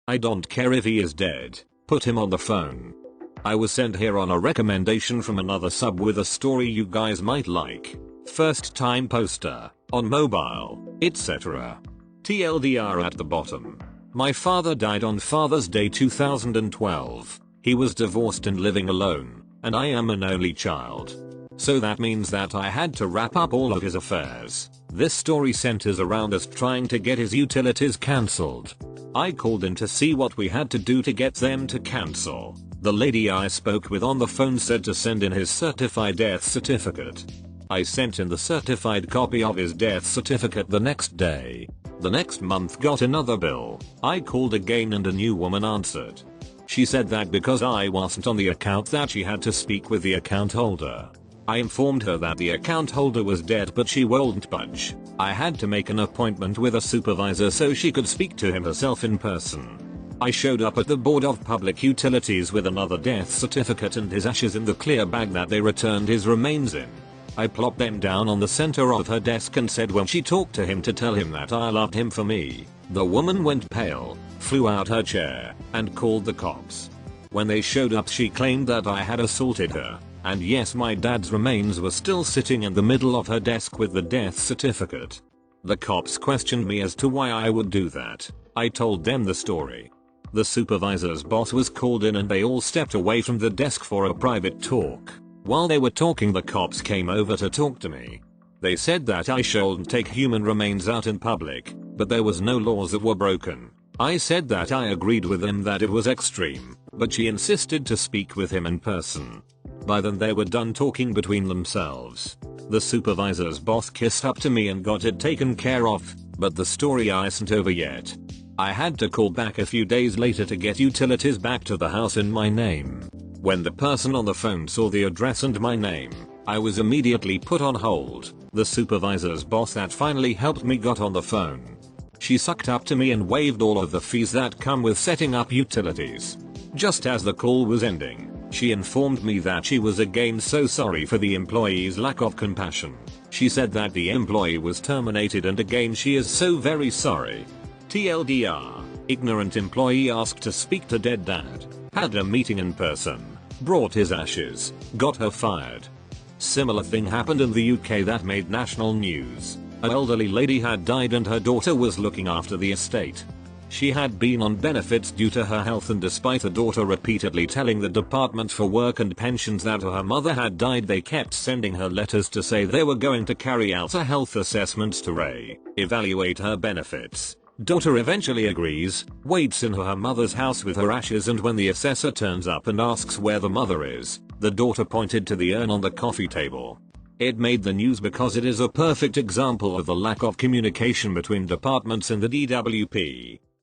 I don't care if he is dead, put him on the phone. I was sent here on a recommendation from another sub with a story you guys might like. First time poster, on mobile, etc. TLDR at the bottom. My father died on Father's Day 2012. He was divorced and living alone, and I am an only child. So that means that I had to wrap up all of his affairs. This story centers around us trying to get his utilities cancelled. I called in to see what we had to do to get them to cancel. The lady I spoke with on the phone said to send in his certified death certificate. I sent in the certified copy of his death certificate the next day. The next month got another bill. I called again and a new woman answered. She said that because I wasn't on the account that she had to speak with the account holder. I informed her that the account holder was dead but she wouldn't budge. I had to make an appointment with a supervisor so she could speak to him herself in person. I showed up at the Board of Public Utilities with another death certificate and his ashes in the clear bag that they returned his remains in. I plopped them down on the center of her desk and said when she talked to him to tell him that I loved him for me. The woman went pale, flew out her chair, and called the cops. When they showed up she claimed that I had assaulted her, and yes, my dad's remains were still sitting in the middle of her desk with the death certificate. The cops questioned me as to why I would do that. I told them the story. The supervisor's boss was called in and they all stepped away from the desk for a private talk. While they were talking, the cops came over to talk to me. They said that I shouldn't take human remains out in public, but there was no laws that were broken. I said that I agreed with them that it was extreme, but she insisted to speak with him in person. By then they were done talking between themselves. The supervisor's boss kissed up to me and got it taken care of, but the story isn't over yet. I had to call back a few days later to get utilities back to the house in my name. When the person on the phone saw the address and my name, I was immediately put on hold. The supervisor's boss that finally helped me got on the phone. She sucked up to me and waived all of the fees that come with setting up utilities. Just as the call was ending, she informed me that she was again so sorry for the employee's lack of compassion. She said that the employee was terminated and again she is so very sorry. TLDR, ignorant employee asked to speak to dead dad, had a meeting in person, brought his ashes, got her fired. Similar thing happened in the UK that made national news. An elderly lady had died and her daughter was looking after the estate. She had been on benefits due to her health, and despite the daughter repeatedly telling the Department for Work and Pensions that her mother had died, they kept sending her letters to say they were going to carry out a health assessment to evaluate her benefits. Daughter eventually agrees, waits in her mother's house with her ashes, and when the assessor turns up and asks where the mother is, the daughter pointed to the urn on the coffee table. It made the news because it is a perfect example of the lack of communication between departments in the DWP.